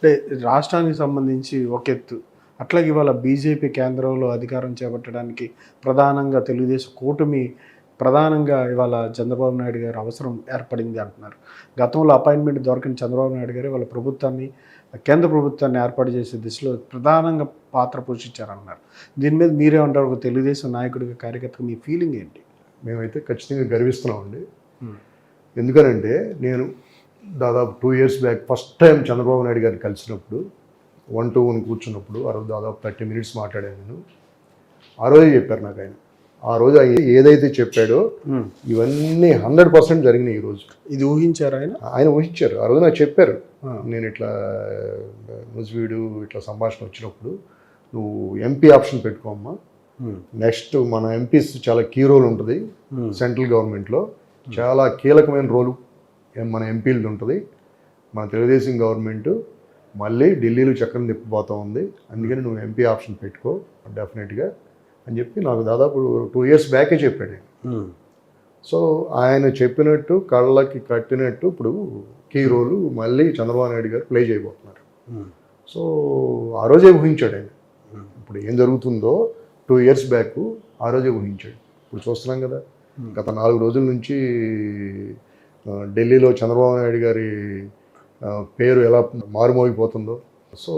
అంటే రాష్ట్రానికి సంబంధించి ఒక ఎత్తు, అట్లాగే ఇవాళ బీజేపీ కేంద్రంలో అధికారం చేపట్టడానికి ప్రధానంగా తెలుగుదేశం కూటమి ప్రధానంగా ఇవాళ చంద్రబాబు నాయుడు గారు అవసరం ఏర్పడింది అంటున్నారు. గతంలో అపాయింట్మెంట్ దొరకని చంద్రబాబు నాయుడు గారు వాళ్ళ ప్రభుత్వాన్ని, కేంద్ర ప్రభుత్వాన్ని ఏర్పాటు చేసే దిశలో ప్రధానంగా పాత్ర పోషించారన్నారు. దీని మీద మీరేమంటారు? ఒక తెలుగుదేశం నాయకుడిగా, కార్యకర్తగా మీ ఫీలింగ్ ఏంటి? మేమైతే ఖచ్చితంగా గర్విస్తున్నామండి. ఎందుకనంటే నేను దాదాపు 2 years back first time Chandrababu Naidu గారిని కలిసినప్పుడు 1-to-1 కూర్చున్నప్పుడు ఆ రోజు దాదాపు 30 minutes మాట్లాడాను నేను. ఆ రోజే చెప్పారు నాకు ఆయన. ఆ రోజు ఆయన ఏదైతే చెప్పాడో ఇవన్నీ 100% జరిగినాయి. ఈరోజు ఇది ఊహించారు ఆయన ఊహించారు. ఆ రోజు నాకు చెప్పారు, నేను ఇట్లా ముజ్వీడు ఇట్లా సంభాషణ వచ్చినప్పుడు నువ్వు ఎంపీ ఆప్షన్ పెట్టుకోమ్మా, నెక్స్ట్ మన ఎంపీస్ చాలా కీ రోల్ ఉంటుంది సెంట్రల్ గవర్నమెంట్లో, చాలా కీలకమైన రోలు మన ఎంపీలది ఉంటుంది. మన తెలుగుదేశం గవర్నమెంట్ మళ్ళీ ఢిల్లీలో చక్రం తిప్పిపోతూ ఉంది, అందుకని నువ్వు ఎంపీ ఆప్షన్ పెట్టుకో డెఫినెట్గా అని చెప్పి నాకు దాదాపు 2 years బ్యాకే చెప్పాడు. సో ఆయన చెప్పినట్టు కళ్ళకి కట్టినట్టు ఇప్పుడు కీ రోలు మళ్ళీ చంద్రబాబు నాయుడు గారు ప్లే చేయబోతున్నారు. సో ఆ రోజే ఊహించాడు ఆయన. ఇప్పుడు ఏం జరుగుతుందో 2 years బ్యాక్ ఆ రోజే ఊహించాడు. ఇప్పుడు చూస్తున్నాం కదా, గత 4 రోజుల నుంచి ఢిల్లీలో చంద్రబాబు నాయుడు గారి పేరు ఎలా మారుమోగిపోతుందో. సో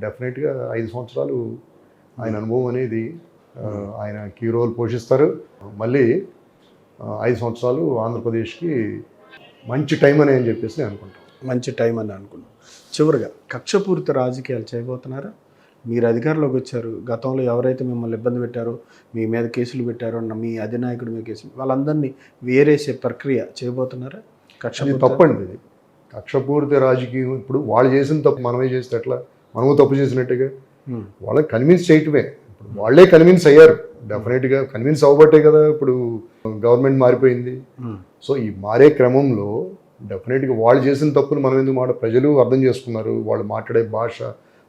డెఫినెట్గా 5 సంవత్సరాలు ఆయన అనుభవం అనేది ఆయన కీ రోల్ పోషిస్తారు. మళ్ళీ 5 సంవత్సరాలు ఆంధ్రప్రదేశ్కి మంచి టైం అని చెప్పేసి నేను అనుకుంటాను. మంచి టైం అని అనుకున్నాను. చివరిగా కక్షపూరిత రాజకీయాలు చేయబోతున్నారా? మీరు అధికారంలోకి వచ్చారు, గతంలో ఎవరైతే మిమ్మల్ని ఇబ్బంది పెట్టారో, మీ మీద కేసులు పెట్టారో, మీ అధినాయకుడి మీద కేసులు, వాళ్ళందరినీ వేరేసే ప్రక్రియ చేయబోతున్నారా? తప్పండి ఇది. కక్షపూరిత రాజకీయం ఇప్పుడు వాళ్ళు చేసిన తప్పు మనమే చేస్తే ఎట్లా? మనము తప్పు చేసినట్టుగా వాళ్ళని కన్విన్స్ చేయటమే. ఇప్పుడు వాళ్ళే కన్విన్స్ అయ్యారు, డెఫినెట్గా కన్విన్స్ అవ్వబట్టే కదా ఇప్పుడు గవర్నమెంట్ మారిపోయింది. సో ఈ మారే క్రమంలో డెఫినెట్గా వాళ్ళు చేసిన తప్పును మనం ఎందుకు ప్రజలు అర్థం చేసుకున్నారు. వాళ్ళు మాట్లాడే భాష,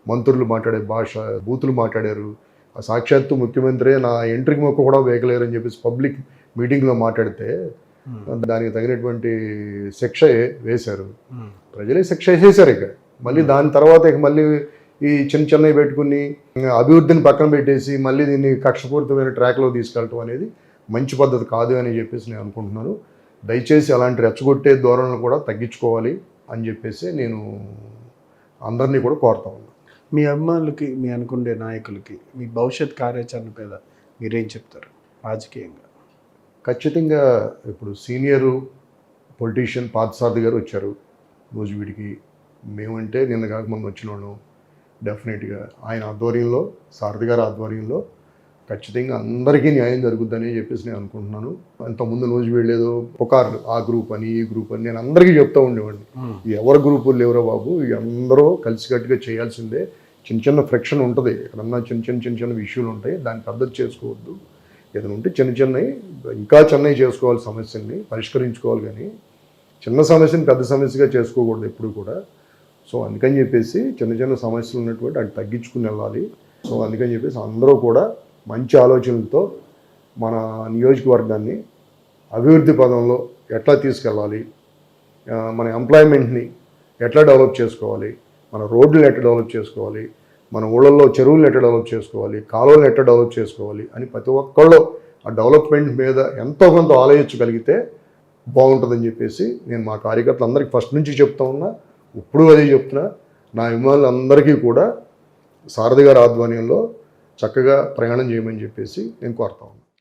మంత్రులు మాట్లాడే భాష, బూతులు మాట్లాడారు. సాక్షాత్తు ముఖ్యమంత్రి నా ఎంట్రీకి మొక్క కూడా వేయలేరు అని చెప్పేసి పబ్లిక్ మీటింగ్లో మాట్లాడితే దానికి తగినటువంటి శిక్ష వేశారు. ప్రజలే శిక్ష వేసేసారు. ఇక మళ్ళీ దాని తర్వాత ఇక మళ్ళీ ఈ చిన్నవి పెట్టుకుని అభివృద్ధిని పక్కన పెట్టేసి మళ్ళీ దీన్ని కక్షపూరితమైన ట్రాక్లో తీసుకెళ్ళటం అనేది మంచి పద్ధతి కాదు అని చెప్పేసి నేను అనుకుంటున్నాను. దయచేసి అలాంటి రెచ్చగొట్టే ధోరణులు కూడా తగ్గించుకోవాలి అని చెప్పేసి నేను అందరినీ కూడా కోరుతా ఉన్నాను. మీ అభిమానులకి, మీ అనుకునే నాయకులకి మీ భవిష్యత్ కార్యాచరణ మీద మీరేం చెప్తారు రాజకీయంగా? ఖచ్చితంగా ఇప్పుడు సీనియరు పొలిటీషియన్ పార్థసారథి గారు వచ్చారు రోజువీడికి. మేమంటే నిన్న కాక మొన్న వచ్చిన వాళ్ళం. డెఫినెట్గా ఆయన ఆధ్వర్యంలో, సారథి గారి ఆధ్వర్యంలో ఖచ్చితంగా అందరికీ న్యాయం జరుగుద్దని చెప్పేసి నేను అనుకుంటున్నాను. అంతకుముందు రోజు వెళ్ళేదో పుకార్లు, ఆ గ్రూప్ అని ఈ గ్రూప్ అని నేను అందరికీ చెప్తూ ఉండేవాడిని. ఎవరి గ్రూపులు లేవురా బాబు, అందరూ కలిసికట్టుగా చేయాల్సిందే. చిన్న ఫ్రిక్షన్ ఉంటుంది, ఎక్కడన్నా చిన్న ఇష్యూలు ఉంటాయి, దాన్ని పెద్దది చేసుకోవద్దు. ఏదైనా ఉంటే చిన్నవి ఇంకా చిన్నవి చేసుకోవాలి, సమస్యల్ని పరిష్కరించుకోవాలి. కానీ చిన్న సమస్యని పెద్ద సమస్యగా చేసుకోకూడదు ఎప్పుడు కూడా. సో అందుకని చెప్పేసి చిన్న సమస్యలు ఉన్నటువంటి అది తగ్గించుకుని వెళ్ళాలి. సో అందుకని చెప్పేసి అందరూ కూడా మంచి ఆలోచనలతో మన నియోజకవర్గాన్ని అభివృద్ధి పదంలో ఎట్లా తీసుకెళ్ళాలి, మన ఎంప్లాయ్మెంట్ని ఎట్లా డెవలప్ చేసుకోవాలి, మన రోడ్లను ఎట్లా డెవలప్ చేసుకోవాలి, మన ఊళ్ళల్లో చెరువులను ఎట్లా డెవలప్ చేసుకోవాలి, కాలువలను ఎట్లా డెవలప్ చేసుకోవాలి అని ప్రతి ఒక్కళ్ళు ఆ డెవలప్మెంట్ మీద ఎంతో కొంత ఆలోచించగలిగితే బాగుంటుందని చెప్పేసి నేను మా కార్యకర్తలందరికీ ఫస్ట్ నుంచి చెప్తా ఉన్నా, ఇప్పుడు అదే చెప్తున్నా. నా అభిమానులందరికీ కూడా సారథి గారి ఆధ్వర్యంలో చక్కగా ప్రయాణం చేయమని చెప్పేసి నేను కోరుతా ఉన్నాను.